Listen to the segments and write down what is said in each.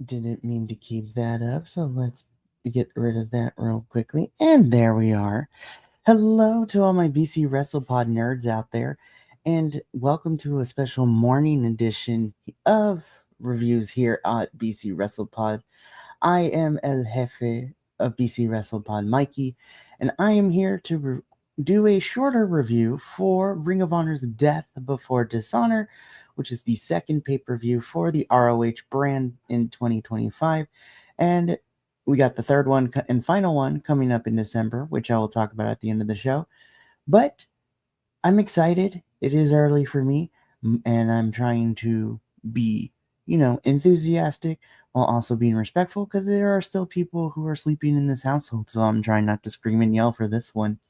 Didn't mean to keep that up, so let's get rid of that real quickly. And there we are. Hello to all my BC WrestlePod nerds out there, and welcome to a special morning edition of reviews here at BC WrestlePod. I am El Jefe of BC WrestlePod, Mikey, and I am here to do a shorter review for Ring of Honor's Death Before Dishonor, which is the second pay-per-view for the ROH brand in 2025. And we got the third one and final one coming up in December, which I will talk about at the end of the show. But I'm excited. It is early for me, and I'm trying to be, enthusiastic while also being respectful, because there are still people who are sleeping in this household, so I'm trying not to scream and yell for this one.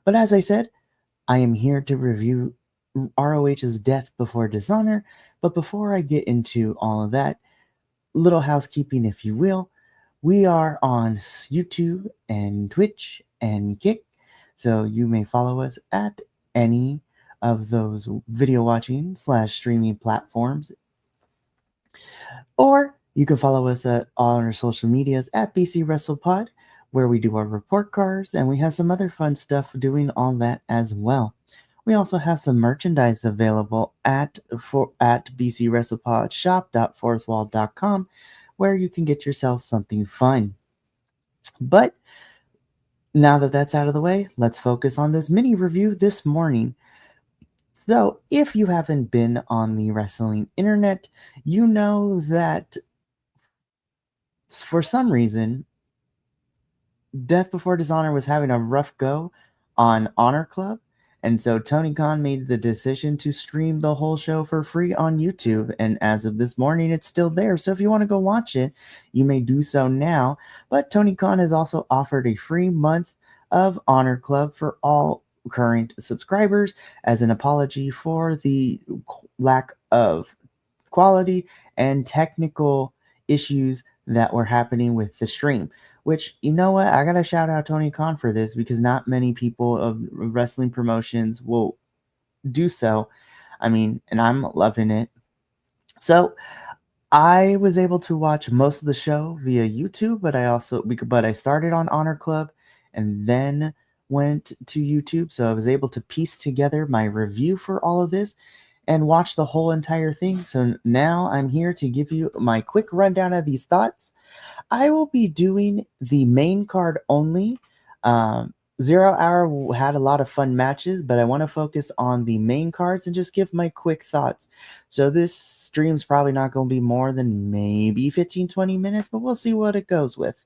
But as I said, I am here to review ROH's Death Before Dishonor. But before I get into all of that, little housekeeping, if you will, we are on YouTube and Twitch and Kick, so you may follow us at any of those video watching / streaming platforms, or you can follow us on our social medias at BC WrestlePod, where we do our report cards, and we have some other fun stuff doing all that as well. We also have some merchandise available at BC WrestlePod shop.fourthwall.com, where you can get yourself something fun. But now that that's out of the way, let's focus on this mini review this morning. So, if you haven't been on the wrestling internet, you know that for some reason, Death Before Dishonor was having a rough go on Honor Club, and so Tony Khan made the decision to stream the whole show for free on YouTube. And as of this morning, it's still there. So if you want to go watch it, you may do so now. But Tony Khan has also offered a free month of Honor Club for all current subscribers as an apology for the lack of quality and technical issues that were happening with the stream. Which, you know what, I gotta shout out Tony Khan for this, because not many people of wrestling promotions will do so. I mean, and I'm loving it. So I was able to watch most of the show via YouTube, but I started on Honor Club and then went to YouTube. So I was able to piece together my review for all of this and watch the whole entire thing. So now I'm here to give you my quick rundown of these thoughts. I will be doing the main card only. 0 Hour had a lot of fun matches, but I want to focus on the main cards and just give my quick thoughts. So this stream's probably not going to be more than maybe 15-20 minutes, but we'll see what it goes with.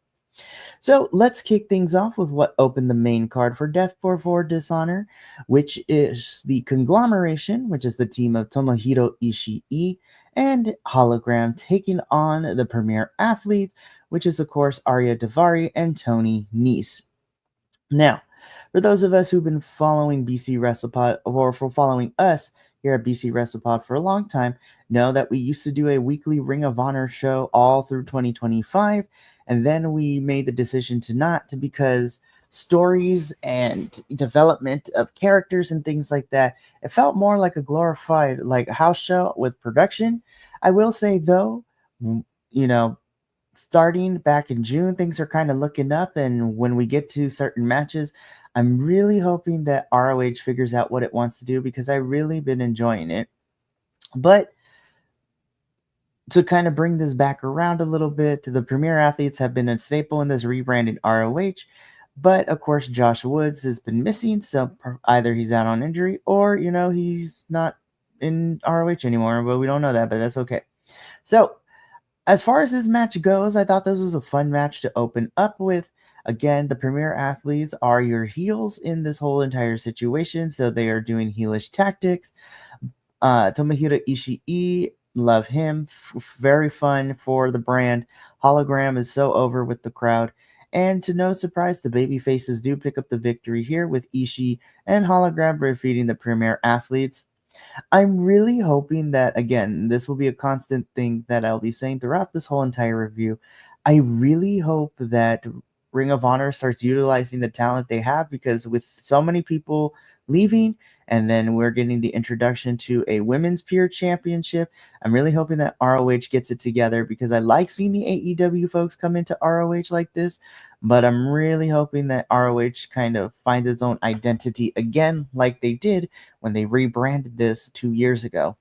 So let's kick things off with what opened the main card for Death Before Dishonor, which is the conglomeration, which is the team of Tomohiro Ishii and Hologram taking on the premier athletes, which is, of course, Arya Daivari and Tony Nese. Now, for those of us who've been following BC WrestlePod, or for following us here at BC WrestlePod for a long time, know that we used to do a weekly Ring of Honor show all through 2025, and then we made the decision to not, because stories and development of characters and things like that, it felt more like a glorified like house show with production. I will say, though, starting back in June, things are kind of looking up, and when we get to certain matches, I'm really hoping that ROH figures out what it wants to do, because I've really been enjoying it. But to kind of bring this back around a little bit, the premier athletes have been a staple in this rebranded ROH, but of course Josh Woods has been missing, so either he's out on injury or he's not in ROH anymore, but we don't know that, but that's okay. So as far as this match goes, I thought this was a fun match to open up with. Again, the premier athletes are your heels in this whole entire situation, so they are doing heelish tactics. Tomohiro Ishii, love him. Very fun for the brand. Hologram is so over with the crowd. And to no surprise, the baby faces do pick up the victory here, with Ishii and Hologram defeating the premier athletes. I'm really hoping that, again, this will be a constant thing that I'll be saying throughout this whole entire review. I really hope that Ring of Honor starts utilizing the talent they have, because with so many people leaving, and then we're getting the introduction to a women's peer championship, I'm really hoping that ROH gets it together, because I like seeing the AEW folks come into ROH like this, but I'm really hoping that ROH kind of finds its own identity again, like they did when they rebranded this 2 years ago.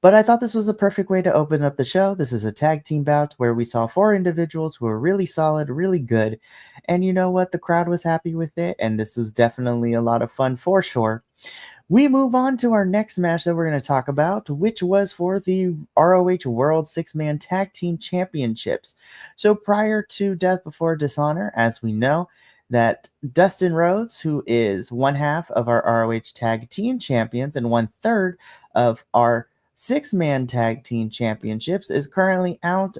But I thought this was a perfect way to open up the show. This is a tag team bout where we saw 4 individuals who were really solid, really good. And you know what? The crowd was happy with it, and this was definitely a lot of fun for sure. We move on to our next match that we're going to talk about, which was for the ROH World 6-Man Tag Team Championships. So prior to Death Before Dishonor, as we know, that Dustin Rhodes, who is one half of our ROH Tag Team Champions and 1/3 of our 6-Man Tag Team Championships, is currently out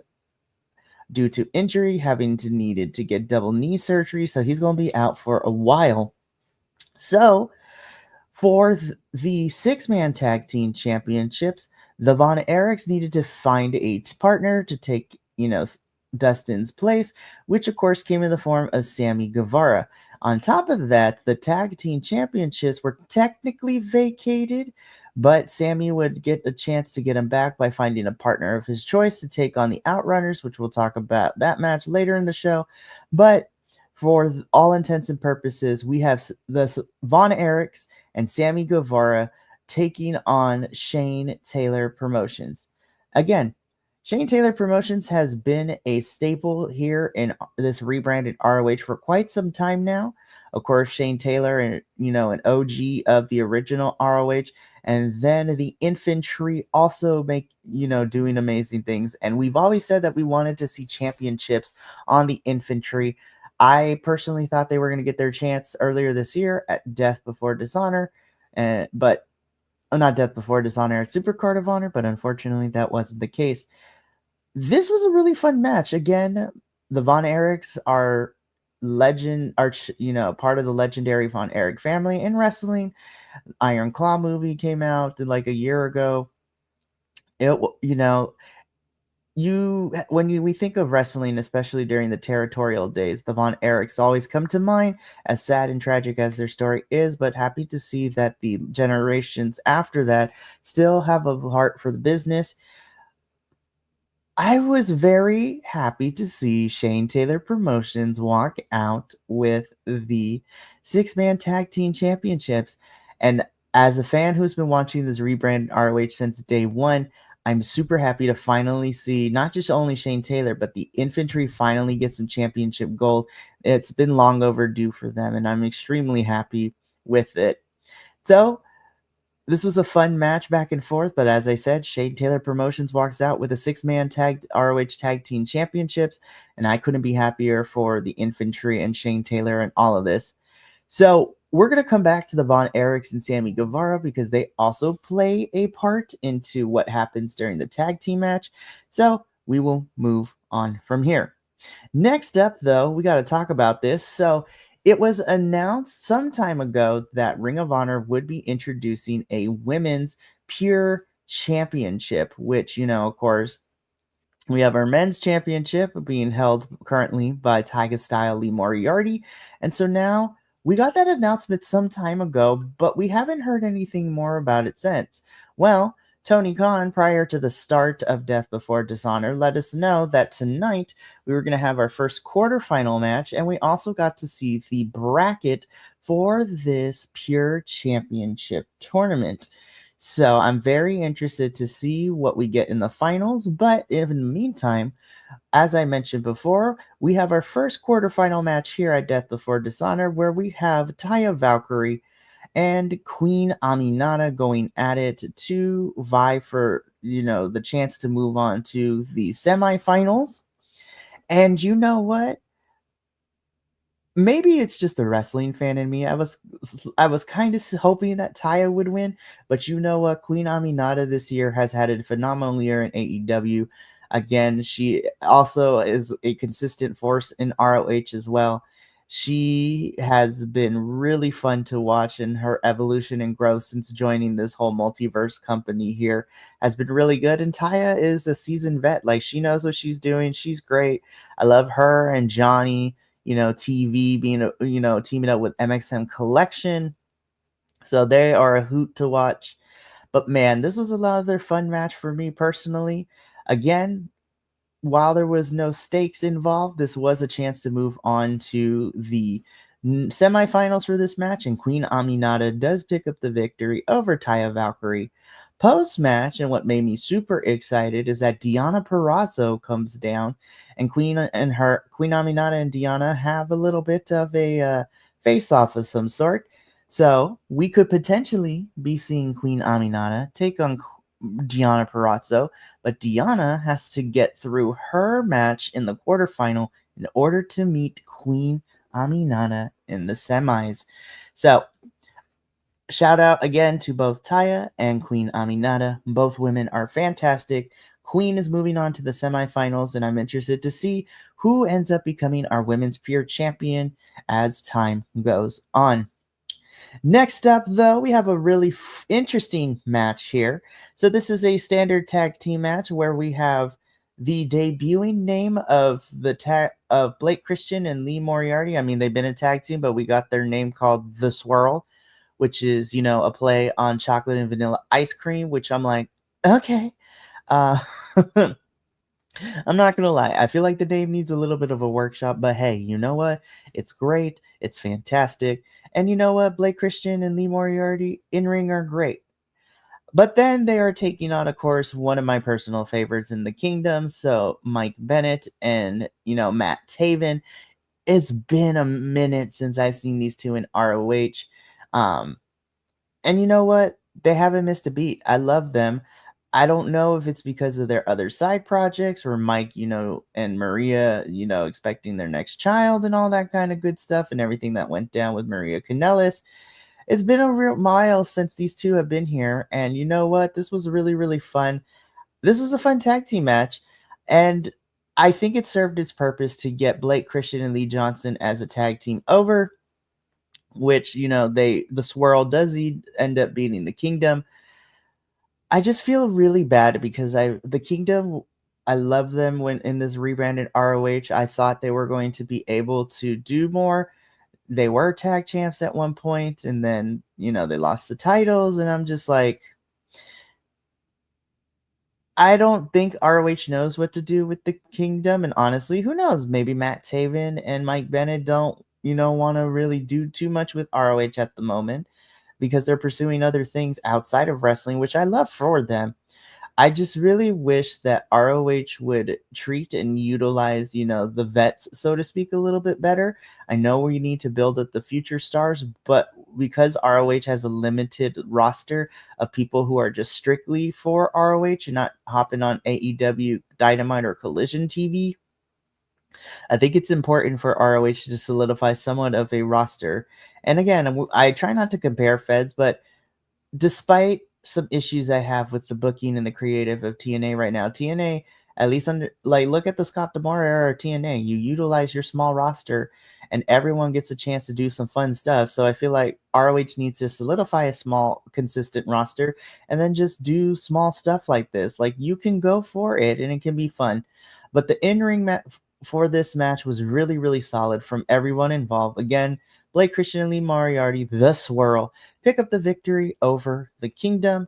due to injury, having needed to get double knee surgery, so he's going to be out for a while. So for the 6-Man Tag Team Championships, the Von Erichs needed to find a partner to take, Dustin's place, which of course came in the form of Sammy Guevara. On top of that, the Tag Team Championships were technically vacated, but Sammy would get a chance to get him back by finding a partner of his choice to take on the Outrunners, which we'll talk about that match later in the show. But for all intents and purposes, we have the Von Erichs and Sammy Guevara taking on Shane Taylor Promotions. Again, Shane Taylor Promotions has been a staple here in this rebranded ROH for quite some time now. Of course, Shane Taylor, an OG of the original ROH, And then the infantry also doing amazing things. And we've always said that we wanted to see championships on the infantry. I personally thought they were going to get their chance earlier this year at Death Before Dishonor, but not Death Before Dishonor at Supercard of Honor, but unfortunately that wasn't the case. This was a really fun match. Again, the Von Erichs are part of the legendary Von Erich family in wrestling. Iron Claw movie came out like a year ago. We think of wrestling, especially during the territorial days, the Von Erichs always come to mind, as sad and tragic as their story is, but happy to see that the generations after that still have a heart for the business. I was very happy to see Shane Taylor Promotions walk out with the 6-man tag team championships. And as a fan who's been watching this rebrand ROH since day one, I'm super happy to finally see not just only Shane Taylor, but the infantry finally get some championship gold. It's been long overdue for them, and I'm extremely happy with it. So this was a fun match back and forth, but as I said, Shane Taylor Promotions walks out with a 6-man tag ROH Tag Team Championships, and I couldn't be happier for the infantry and Shane Taylor and all of this. So we're going to come back to the Von Erichs and Sammy Guevara because they also play a part into what happens during the tag team match. So we will move on from here. Next up, though, we got to talk about this. So it was announced some time ago that Ring of Honor would be introducing a women's pure championship, which, of course, we have our men's championship being held currently by Tiger Style Lee Moriarty. And so now we got that announcement some time ago, but we haven't heard anything more about it since. Well, Tony Khan, prior to the start of Death Before Dishonor, let us know that tonight we were going to have our first quarterfinal match, and we also got to see the bracket for this pure championship tournament. So I'm very interested to see what we get in the finals, but in the meantime, as I mentioned before, we have our first quarterfinal match here at Death Before Dishonor, where we have Taya Valkyrie and Queen Aminata going at it to vie for, the chance to move on to the semifinals. And you know what? Maybe it's just the wrestling fan in me. I was kind of hoping that Taya would win, but you know what? Queen Aminata this year has had a phenomenal year in AEW. Again, she also is a consistent force in ROH as well. She has been really fun to watch, and her evolution and growth since joining this whole multiverse company here has been really good. And Taya is a seasoned vet. Like, she knows what she's doing. She's great. I love her and Johnny, TV being, teaming up with MXM Collection. So they are a hoot to watch. But man, this was another fun match for me personally. Again, while there was no stakes involved, this was a chance to move on to the semifinals for this match, and Queen Aminata does pick up the victory over Taya Valkyrie. Post-match, and what made me super excited is that Deonna Purrazzo comes down, and Queen Aminata and Deonna have a little bit of a face-off of some sort. So we could potentially be seeing Queen Aminata take on Deonna Purrazzo, but Deonna has to get through her match in the quarterfinal in order to meet Queen Aminata in the semis. So, shout out again to both Taya and Queen Aminata. Both women are fantastic. Queen is moving on to the semifinals, and I'm interested to see who ends up becoming our women's pure champion as time goes on. Next up, though, we have a really interesting match here. So this is a standard tag team match where we have the debuting name of of Blake Christian and Lee Moriarty. I mean, they've been a tag team, but we got their name called The Swirl, which is, a play on chocolate and vanilla ice cream, which I'm like, okay. I'm not going to lie. I feel like the name needs a little bit of a workshop, but hey, you know what? It's great. It's fantastic. And you know what? Blake Christian and Lee Moriarty in ring are great. But then they are taking on, of course, one of my personal favorites in the kingdom. So Mike Bennett and, Matt Taven. It's been a minute since I've seen these two in ROH. And you know what? they haven't missed a beat. I love them. I don't know if it's because of their other side projects or Mike, and Maria, expecting their next child and all that kind of good stuff and everything that went down with Maria Kanellis. It's been a real mile since these two have been here. And you know what? This was really, really fun. This was a fun tag team match. And I think it served its purpose to get Blake Christian and Lee Johnson as a tag team over, which, the swirl does end up beating the Kingdom. I just feel really bad because the Kingdom, I love them when in this rebranded ROH. I thought they were going to be able to do more. They were tag champs at one point, and then, they lost the titles, and I'm just like, I don't think ROH knows what to do with the Kingdom, and honestly, who knows? Maybe Matt Taven and Mike Bennett don't, want to really do too much with ROH at the moment because they're pursuing other things outside of wrestling, which I love for them. I just really wish that ROH would treat and utilize, the vets, so to speak, a little bit better. I know we need to build up the future stars, but because ROH has a limited roster of people who are just strictly for ROH and not hopping on AEW, Dynamite, or Collision TV, I think it's important for ROH to solidify somewhat of a roster. And again, I try not to compare feds, but despite some issues I have with the booking and the creative of TNA right now, TNA, at least look at the Scott D'Amore era of TNA. You utilize your small roster and everyone gets a chance to do some fun stuff. So I feel like ROH needs to solidify a small, consistent roster and then just do small stuff like this. Like, you can go for it and it can be fun. But the in-ring for this match was really, really solid from everyone involved. Again, Blake Christian and Lee Moriarty, the Swirl, pick up the victory over the Kingdom.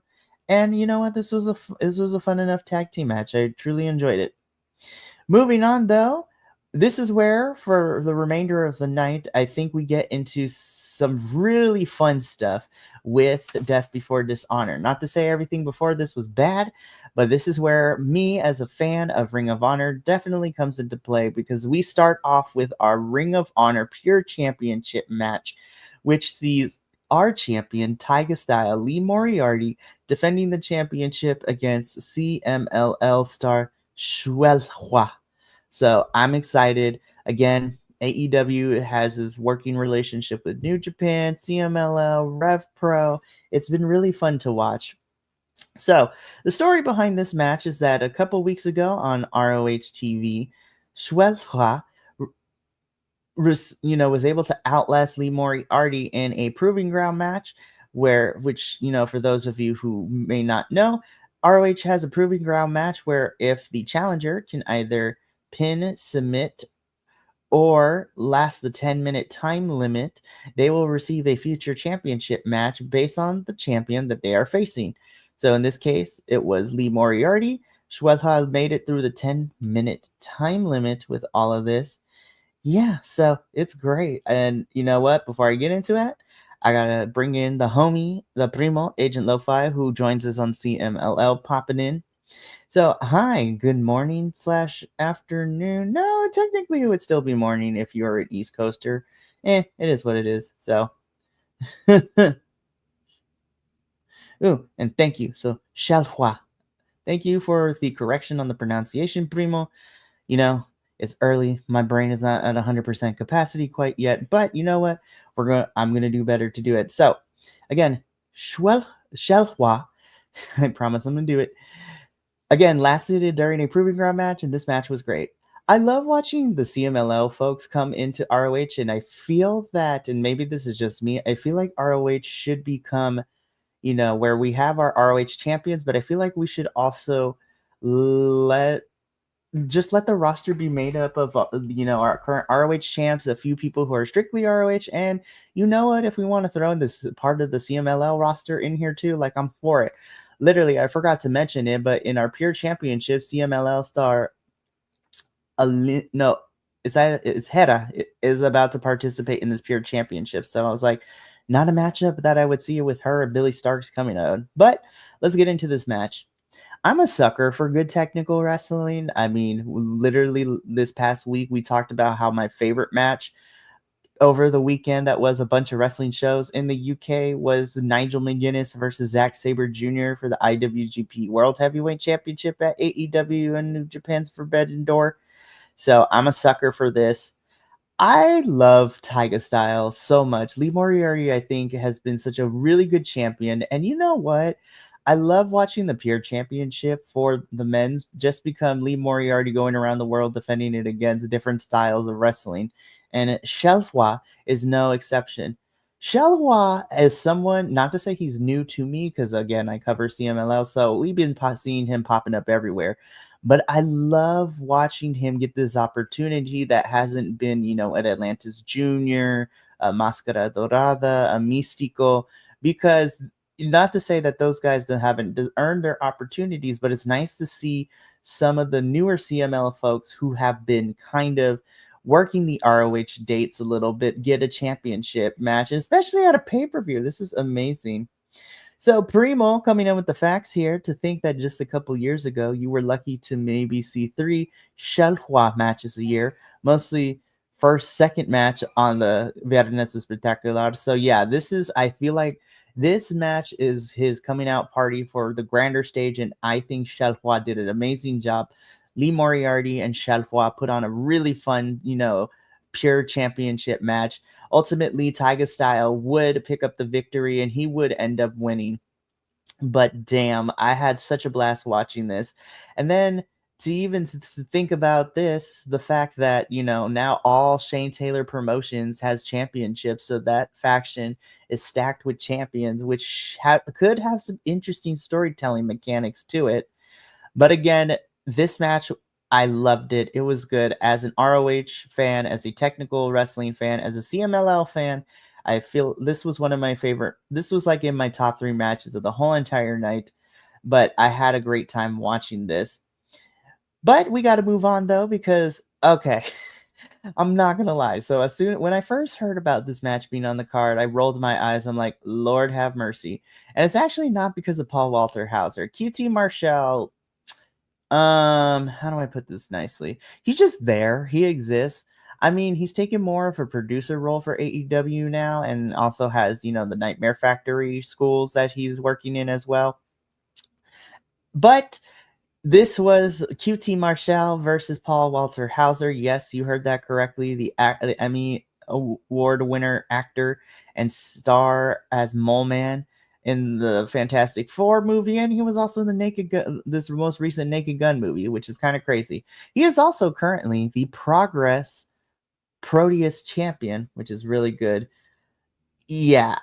And you know what? This was a fun enough tag team match. I truly enjoyed it. Moving on, though, this is where, for the remainder of the night, I think we get into some really fun stuff with Death Before Dishonor. Not to say everything before this was bad, but this is where me, as a fan of Ring of Honor, definitely comes into play, because we start off with our Ring of Honor Pure Championship match, which sees our champion, Taiga Style, Lee Moriarty, defending the championship against CMLL star Shuelhua. So I'm excited. Again, AEW has this working relationship with New Japan, CMLL, Rev Pro. It's been really fun to watch. So the story behind this match is that a couple weeks ago on ROH TV, Shuelhua was able to outlast Lee Moriarty in a proving ground match, which for those of you who may not know, ROH has a proving ground match where if the challenger can either pin, submit, or last the 10-minute time limit, they will receive a future championship match based on the champion that they are facing. So in this case, it was Lee Moriarty. Shuelhua made it through the 10-minute time limit with all of this. Yeah, so it's great. And you know what? Before I get into that, I gotta bring in the homie, the primo, Agent Lo-Fi, who joins us on CMLL, popping in. So, hi, good morning / afternoon. No, technically it would still be morning if you're an East Coaster. It is what it is. So, ooh, and thank you. So, Shalhua. Thank you for the correction on the pronunciation, primo. It's early. My brain is not at 100% capacity quite yet, but you know what? I'm gonna do better to do it. So, again, Shalhua. I promise I'm gonna do it. Again, lasted during a proving ground match, and this match was great. I love watching the CMLL folks come into ROH, and I feel that, and maybe this is just me, I feel like ROH should become, where we have our ROH champions, but I feel like we should also let the roster be made up of, our current ROH champs, a few people who are strictly ROH, and you know what, if we want to throw in this part of the CMLL roster in here too, like, I'm for it. Literally, I forgot to mention it, but in our Pure Championship, CMLL star, it's Hera is about to participate in this Pure Championship. So I was like, not a matchup that I would see with her and Billy Starks coming out. But let's get into this match. I'm a sucker for good technical wrestling. I mean, literally this past week, we talked about how my favorite match over the weekend that was a bunch of wrestling shows in the UK was Nigel McGuinness versus Zack Sabre Jr. for the IWGP World Heavyweight Championship at AEW and New Japan's Forbidden Door. So I'm a sucker for this. I love Taiga Style so much. Lee Moriarty, I think, has been such a really good champion. And you know what? I love watching the Pure Championship for the men's just become Lee Moriarty going around the world defending it against different styles of wrestling. And Shelfwa is no exception. Shelwa is someone, not to say he's new to me, because again, I cover CMLL, so we've been seeing him popping up everywhere. But I love watching him get this opportunity that hasn't been, at Atlantis Junior, Máscara Dorada, a Místico, because not to say that those guys haven't earned their opportunities, but it's nice to see some of the newer CML folks who have been kind of working the ROH dates a little bit, get a championship match, especially at a pay-per-view. This is amazing. So Primo coming in with the facts here to think that just a couple years ago, you were lucky to maybe see 3 Shelhua matches a year, mostly second match on the Viernes Espectacular. So yeah, I feel like this match is his coming out party for the grander stage, and I think Shelhua did an amazing job. Lee Moriarty and Shelhua put on a really fun, pure championship match. Ultimately, Taiga Style would pick up the victory and he would end up winning. But damn, I had such a blast watching this. And then to even think about this, the fact that, now all Shane Taylor Promotions has championships. So that faction is stacked with champions, which could have some interesting storytelling mechanics to it. But again, this match, I loved it. It was good. As an ROH fan, as a technical wrestling fan, as a CMLL fan, I feel this was one of my favorite. This was like in my top 3 matches of the whole entire night. But I had a great time watching this. But we got to move on though, because, okay, I'm not going to lie. So when I first heard about this match being on the card, I rolled my eyes. I'm like, Lord have mercy. And it's actually not because of Paul Walter Hauser. QT Marshall, how do I put this nicely? He's just there. He exists. I mean, he's taken more of a producer role for AEW now, and also has, the Nightmare Factory schools that he's working in as well. But this was QT Marshall versus Paul Walter Hauser. Yes, you heard that correctly. The Emmy Award winner actor and star as Mole Man in the Fantastic Four movie, and he was also in the Naked Gun, this most recent Naked Gun movie, which is kind of crazy. He is also currently the Progress Proteus champion, which is really good. Yeah,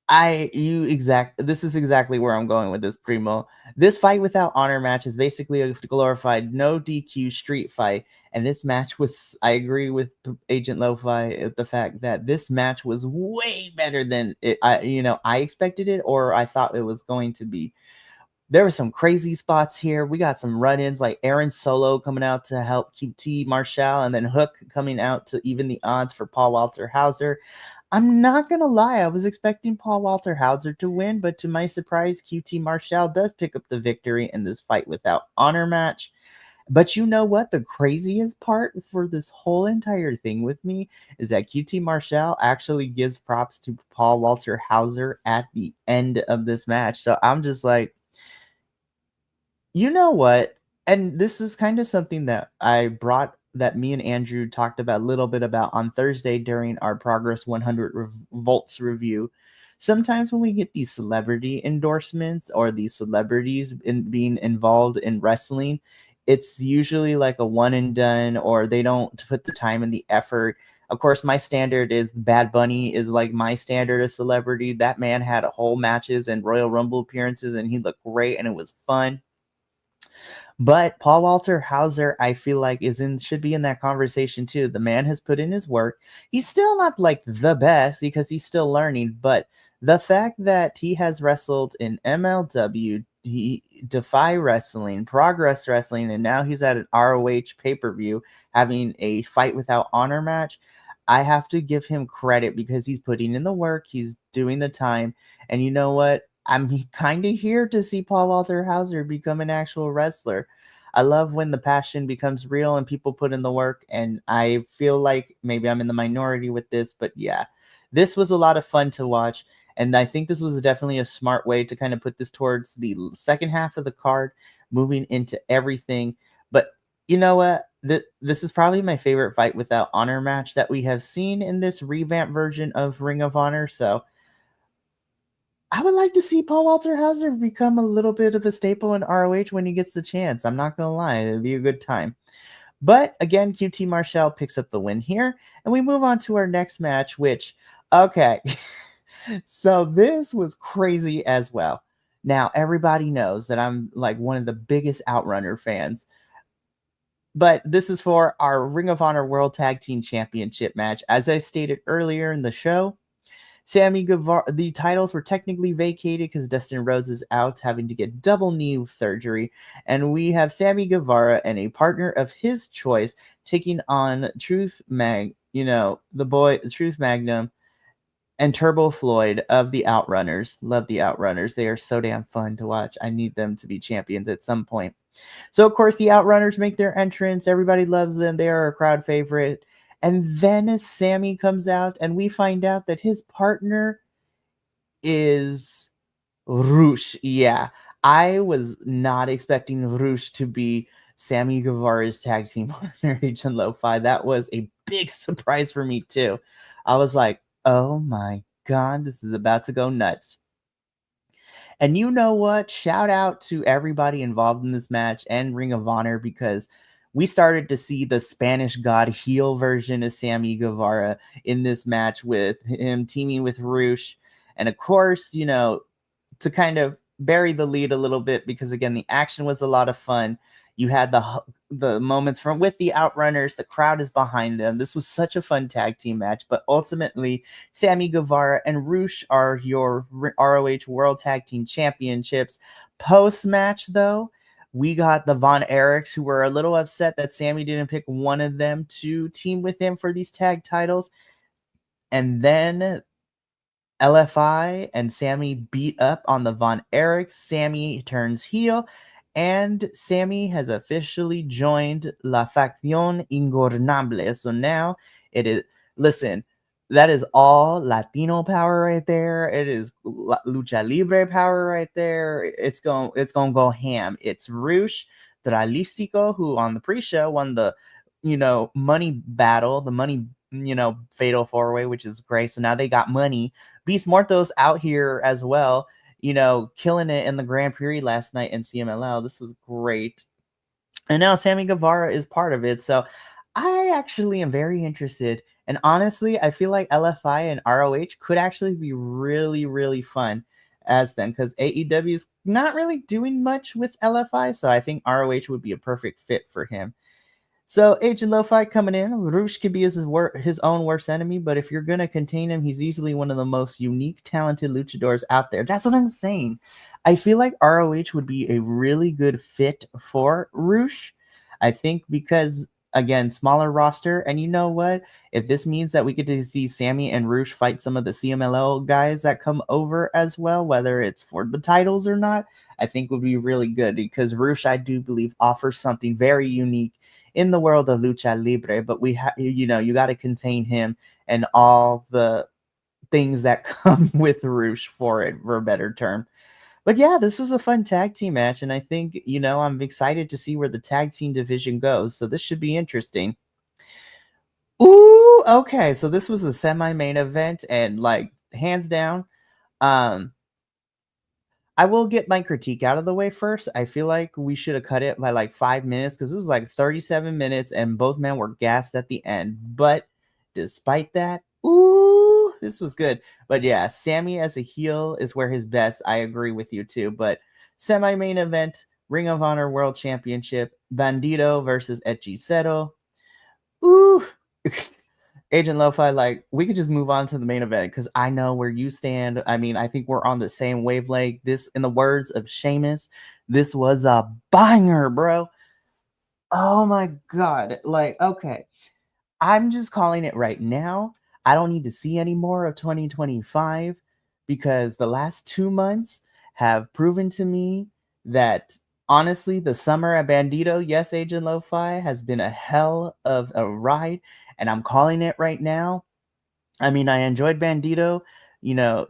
this is exactly where I'm going with this, Primo. This fight without honor match is basically a glorified no DQ street fight, and this match was, I agree with Agent Lo-Fi, the fact that this match was way better than I expected it, or I thought it was going to be. There were some crazy spots here. We got some run-ins like Aaron Solo coming out to help QT Marshall, and then Hook coming out to even the odds for Paul Walter Hauser. I'm not going to lie, I was expecting Paul Walter Hauser to win, but to my surprise, QT Marshall does pick up the victory in this fight without honor match. But you know what? The craziest part for this whole entire thing with me is that QT Marshall actually gives props to Paul Walter Hauser at the end of this match. So I'm just like, you know what? And this is kind of something that that me and Andrew talked about a little bit about on Thursday during our Progress 100 Volts review. Sometimes when we get these celebrity endorsements or these celebrities being involved in wrestling, it's usually like a one and done, or they don't put the time and the effort. Of course, my standard is Bad Bunny is like my standard of celebrity. That man had whole matches and Royal Rumble appearances, and he looked great, and it was fun. But Paul Walter Hauser, I feel like should be in that conversation too. The man has put in his work. He's still not like the best because he's still learning, but the fact that he has wrestled in MLW, Defy Wrestling, Progress Wrestling, and now he's at an ROH pay-per-view having a fight without honor match, I have to give him credit because he's putting in the work, he's doing the time, and you know what? I'm kind of here to see Paul Walter Hauser become an actual wrestler. I love when the passion becomes real and people put in the work. And I feel like maybe I'm in the minority with this, but yeah, this was a lot of fun to watch. And I think this was definitely a smart way to kind of put this towards the second half of the card, moving into everything. But you know what? This is probably my favorite fight without honor match that we have seen in this revamped version of Ring of Honor. So I would like to see Paul Walter Hauser become a little bit of a staple in ROH when he gets the chance. I'm not going to lie, it'd be a good time. But again, QT Marshall picks up the win here, and we move on to our next match, which, okay, so this was crazy as well. Now, everybody knows that I'm like one of the biggest Outrunner fans, but this is for our Ring of Honor World Tag Team Championship match. As I stated earlier in the show, Sammy Guevara, the titles were technically vacated because Dustin Rhodes is out having to get double knee surgery. And we have Sammy Guevara and a partner of his choice taking on Truth Magnum and Turbo Floyd of the Outrunners. Love the Outrunners. They are so damn fun to watch. I need them to be champions at some point. So, of course, the Outrunners make their entrance. Everybody loves them. They are a crowd favorite. And then Sammy comes out, and we find out that his partner is Roosh. Yeah, I was not expecting Roosh to be Sammy Guevara's tag team partner, Agent Lo-Fi. That was a big surprise for me, too. I was like, oh my God, this is about to go nuts. And you know what? Shout out to everybody involved in this match and Ring of Honor, because we started to see the Spanish God heel version of Sammy Guevara in this match with him teaming with Roosh. And of course, to kind of bury the lead a little bit, because again, the action was a lot of fun. You had the moments from with the Outrunners, the crowd is behind them. This was such a fun tag team match, but ultimately Sammy Guevara and Roosh are your ROH World Tag Team Championships. Post-match though, we got the Von Erichs, who were a little upset that Sammy didn't pick one of them to team with him for these tag titles. And then LFI and Sammy beat up on the Von Erichs. Sammy turns heel, and Sammy has officially joined La Facción Ingornable. So now it is, listen, that is all Latino power right there. It is Lucha Libre power right there. It's going to go ham. It's Roosh Dralístico, who on the pre-show won the, money battle, the money, fatal four-way, which is great. So now they got money. Beast Mortos out here as well, killing it in the Grand Prix last night in CMLL. This was great. And now Sammy Guevara is part of it. So I actually am very interested. And honestly, I feel like LFI and ROH could actually be really, really fun as them, because AEW is not really doing much with LFI. So I think ROH would be a perfect fit for him. So Agent Lo-Fi coming in. Roosh could be his own worst enemy, but if you're going to contain him, he's easily one of the most unique, talented luchadors out there. That's what I'm saying. I feel like ROH would be a really good fit for Roosh. I think because, again, smaller roster. And you know what? If this means that we get to see Sammy and Roosh fight some of the CMLL guys that come over as well, whether it's for the titles or not, I think would be really good, because Roosh, I do believe, offers something very unique in the world of Lucha Libre, but you got to contain him and all the things that come with Roosh for a better term. But yeah, this was a fun tag team match, and I think, I'm excited to see where the tag team division goes, so this should be interesting. Ooh, okay, so this was the semi-main event, and like, hands down, I will get my critique out of the way first. I feel like we should have cut it by like 5 minutes, because it was like 37 minutes and both men were gassed at the end. But despite that, ooh, this was good. But yeah, Sammy as a heel is where his best. I agree with you too. But semi-main event, Ring of Honor World Championship, Bandito versus Hechicero. Ooh. Agent Lo-Fi, like, we could just move on to the main event, because I know where you stand. I mean, I think we're on the same wavelength. This, in the words of Sheamus, this was a banger, bro. Oh my God. Like, okay. I'm just calling it right now. I don't need to see any more of 2025, because the last 2 months have proven to me that honestly, the summer at Bandito, yes, Agent Lo-Fi, has been a hell of a ride, and I'm calling it right now. I mean, I enjoyed Bandito,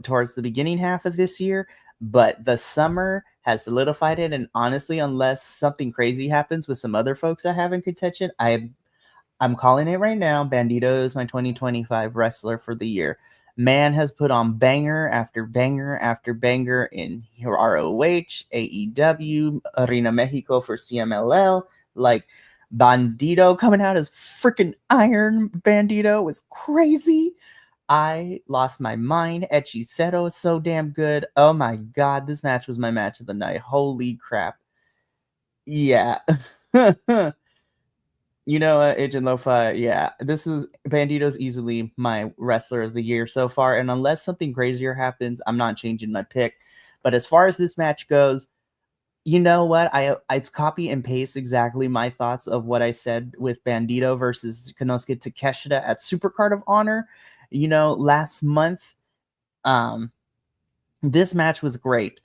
towards the beginning half of this year, but the summer has solidified it. And honestly, unless something crazy happens with some other folks I have in contention, I'm calling it right now. Bandito is my 2025 wrestler for the year. Man has put on banger after banger after banger in ROH, AEW, Arena Mexico for CMLL. Like, Bandito coming out as freaking Iron Bandito was crazy. I lost my mind. Echiseto is so damn good. Oh my god, this match was my match of the night. Holy crap. Yeah. Agent Lo-Fi, yeah, this is Bandito's easily my wrestler of the year so far, and unless something crazier happens, I'm not changing my pick. But as far as this match goes, you know what? It's copy and paste exactly my thoughts of what I said with Bandito versus Konosuke Takeshita at Supercard of Honor, last month. Um, this match was great.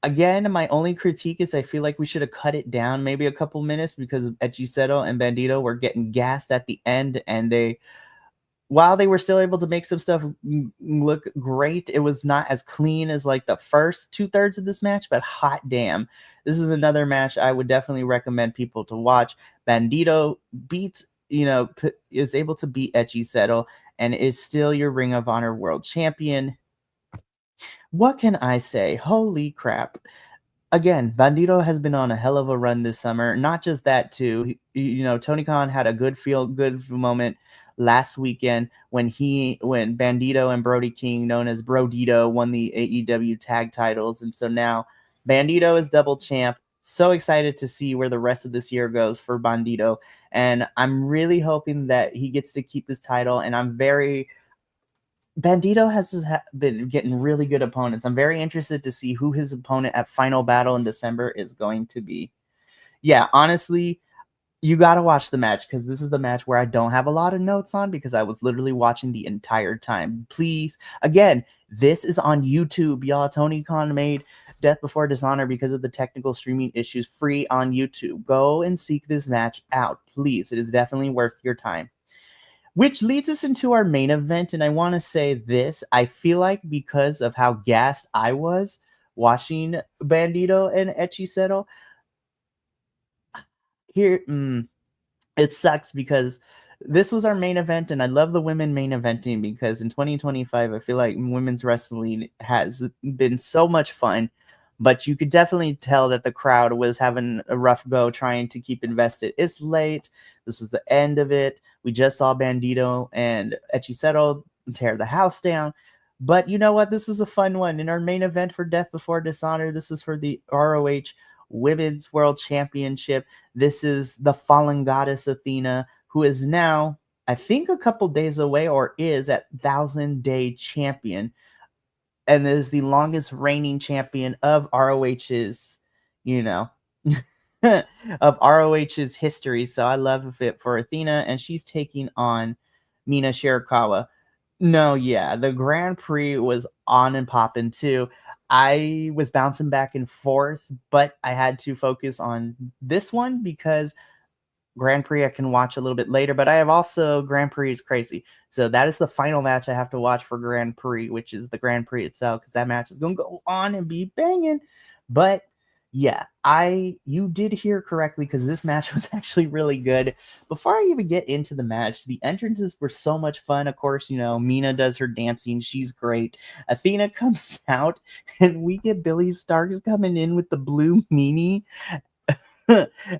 Again, my only critique is I feel like we should have cut it down maybe a couple minutes because Echiseto and Bandito were getting gassed at the end, and while they were still able to make some stuff look great, it was not as clean as like the first 2/3 of this match. But hot damn, this is another match I would definitely recommend people to watch. Bandito is able to beat Echiseto and is still your Ring of Honor World Champion. What can I say? Holy crap. Again, Bandito has been on a hell of a run this summer. Not just that, too. Tony Khan had a good moment last weekend when Bandito and Brody King, known as Brodito, won the AEW tag titles. And so now Bandito is double champ. So excited to see where the rest of this year goes for Bandito. And I'm really hoping that he gets to keep this title. And Bandito has been getting really good opponents. I'm very interested to see who his opponent at Final Battle in December is going to be. Yeah, honestly, you got to watch the match because this is the match where I don't have a lot of notes on because I was literally watching the entire time. Please, again, this is on YouTube, y'all. Tony Khan made Death Before Dishonor because of the technical streaming issues free on YouTube. Go and seek this match out, please. It is definitely worth your time. Which leads us into our main event, and I want to say this. I feel like because of how gassed I was watching Bandito and Echiseto, here, it sucks because this was our main event, and I love the women main eventing because in 2025, I feel like women's wrestling has been so much fun, but you could definitely tell that the crowd was having a rough go trying to keep invested. It's late. This was the end of it. We just saw Bandito and Echiseto tear the house down. But you know what? This was a fun one. In our main event for Death Before Dishonor, this is for the ROH Women's World Championship. This is the fallen goddess Athena, who is now, I think, a couple days away or is at 1,000-day champion. And is the longest reigning champion of ROH's, of ROH's history. So I love it for Athena, and she's taking on Mina Shirakawa. No, yeah, the Grand Prix was on and popping too. I was bouncing back and forth, but I had to focus on this one because Grand Prix I can watch a little bit later, but I have also Grand Prix is crazy. So that is the final match I have to watch for Grand Prix, which is the Grand Prix itself, because that match is going to go on and be banging. But yeah, you did hear correctly because this match was actually really good. Before I even get into the match, the entrances were so much fun. Of course, Mina does her dancing. She's great. Athena comes out, and we get Billy Starks coming in with the blue meanie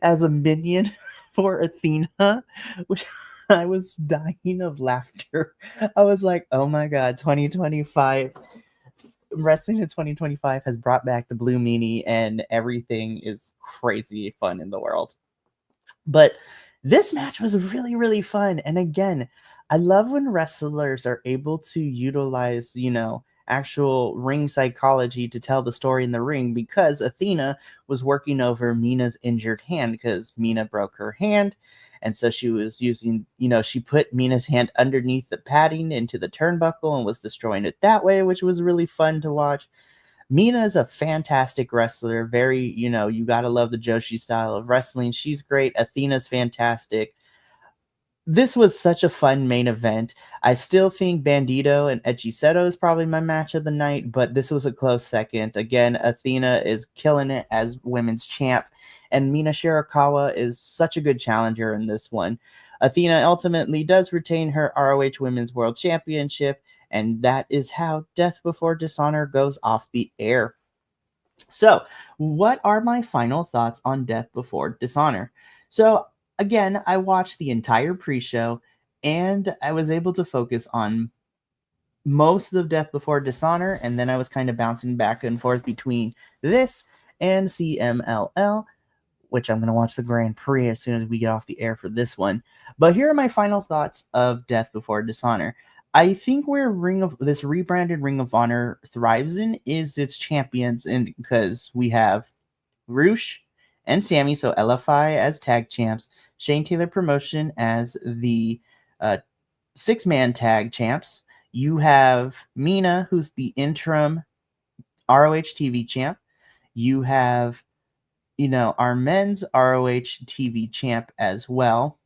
as a minion for Athena, which I was dying of laughter. I was like, oh my god, 2025 wrestling in 2025 has brought back the blue meanie, and everything is crazy fun in the world. But this match was really, really fun. And again, I love when wrestlers are able to utilize, actual ring psychology to tell the story in the ring, because Athena was working over Mina's injured hand because Mina broke her hand. And so she was using, she put Mina's hand underneath the padding into the turnbuckle and was destroying it that way, which was really fun to watch. Mina is a fantastic wrestler. Very, you got to love the Joshi style of wrestling. She's great. Athena's fantastic. This was such a fun main event. I still think Bandito and Echiseto is probably my match of the night, but this was a close second. Again, Athena is killing it as women's champ, and Mina Shirakawa is such a good challenger in this one. Athena ultimately does retain her ROH Women's World Championship, and that is how Death Before Dishonor goes off the air. So, what are my final thoughts on Death Before Dishonor? So, again, I watched the entire pre-show and I was able to focus on most of Death Before Dishonor, and then I was kind of bouncing back and forth between this and CMLL, which I'm going to watch the Grand Prix as soon as we get off the air for this one. But here are my final thoughts of Death Before Dishonor. I think where this rebranded Ring of Honor thrives in is its champions, and because we have Roosh and Sammy, so LFI as tag champs, Shane Taylor Promotion as the 6-man tag champs. You have Mina, who's the interim ROH TV champ. You have, our men's ROH TV champ as well,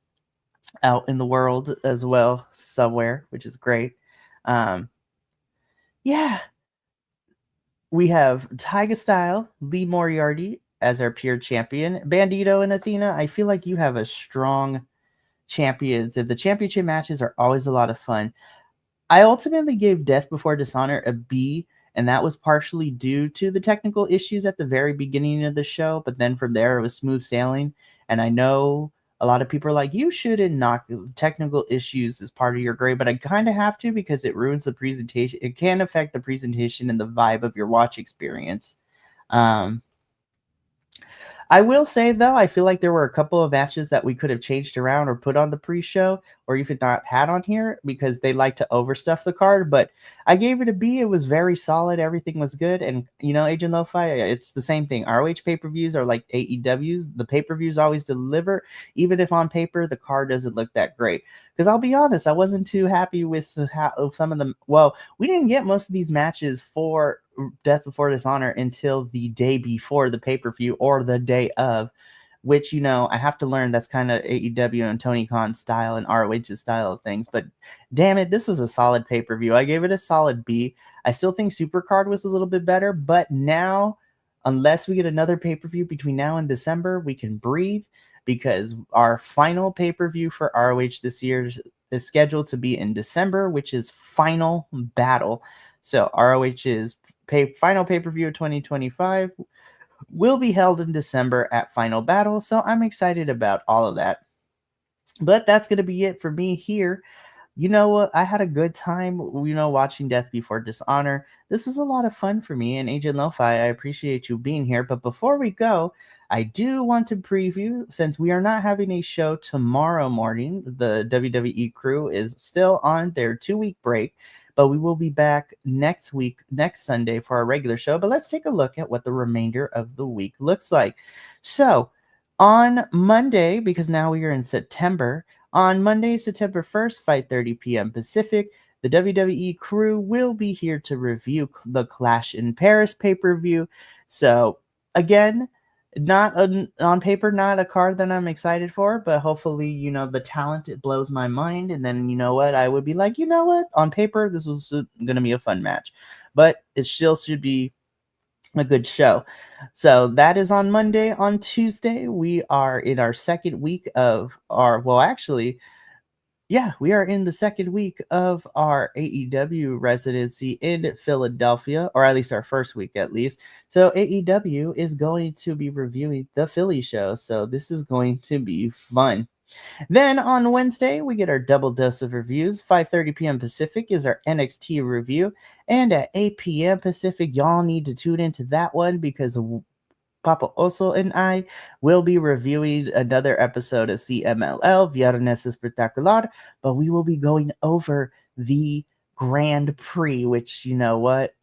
out in the world as well somewhere, which is great. Yeah. We have Tyga Style, Lee Moriarty as our pure champion. Bandito and Athena, I feel like you have a strong champions, and the championship matches are always a lot of fun. I ultimately gave Death Before Dishonor a B, and that was partially due to the technical issues at the very beginning of the show, but then from there it was smooth sailing. And I know a lot of people are like, you shouldn't knock technical issues as part of your grade, but I kind of have to because it ruins the presentation. It can affect the presentation and the vibe of your watch experience. I will say, though, I feel like there were a couple of matches that we could have changed around or put on the pre-show or even not had on here because they like to overstuff the card. But I gave it a B. It was very solid. Everything was good. And, Agent Lo-Fi, it's the same thing. ROH pay-per-views are like AEWs. The pay-per-views always deliver, even if on paper the card doesn't look that great. Because I'll be honest, I wasn't too happy with some of them. Well, we didn't get most of these matches for Death Before Dishonor until the day before the pay-per-view or the day of, which, I have to learn that's kind of AEW and Tony Khan's style and ROH's style of things. But damn it, this was a solid pay-per-view. I gave it a solid B. I still think Supercard was a little bit better, but now, unless we get another pay-per-view between now and December, we can breathe because our final pay-per-view for ROH this year is scheduled to be in December, which is Final Battle. So ROH's final pay-per-view of 2025 will be held in December at Final Battle. So I'm excited about all of that. But that's going to be it for me here. You know what? I had a good time, watching Death Before Dishonor. This was a lot of fun for me. And Agent Lo-Fi, I appreciate you being here. But before we go, I do want to preview, since we are not having a show tomorrow morning, the WWE crew is still on their 2-week break. But we will be back next Sunday for our regular show. But let's take a look at what the remainder of the week looks like. So on Monday, because now we are in September, on Monday, September 1st, 5:30 p.m. Pacific, the WWE crew will be here to review the Clash in Paris pay-per-view. So again, not on paper, not a card that I'm excited for, but hopefully, the talent, it blows my mind. And then, I would be like, on paper, this was going to be a fun match, but it still should be a good show. So that is on Monday. On Tuesday, we are in our second week of we are in the second week of our AEW residency in Philadelphia, or at least our first week at least. So AEW is going to be reviewing the Philly show. So this is going to be fun. Then on Wednesday, we get our double dose of reviews. 5:30 p.m. Pacific is our NXT review. And at 8 p.m. Pacific, y'all need to tune into that one because Papa Oso and I will be reviewing another episode of CMLL, Viernes Espectacular, but we will be going over the Grand Prix, which, you know what?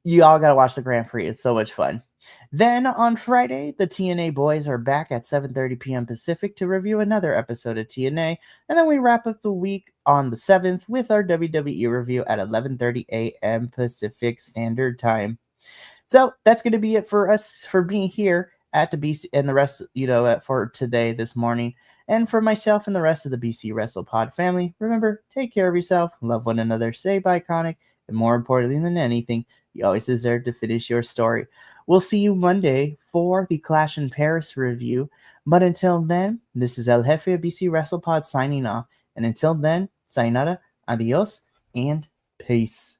You all got to watch the Grand Prix. It's so much fun. Then on Friday, the TNA boys are back at 7:30 p.m. Pacific to review another episode of TNA, and then we wrap up the week on the 7th with our WWE review at 11:30 a.m. Pacific Standard Time. So that's going to be it for us for being here at the BC and the rest, for today, this morning. And for myself and the rest of the BC Wrestle Pod family, remember, take care of yourself, love one another, stay Bi-Conic, and more importantly than anything, you always deserve to finish your story. We'll see you Monday for the Clash in Paris review. But until then, this is El Jefe of BC Wrestle Pod signing off. And until then, sayonara, adios, and peace.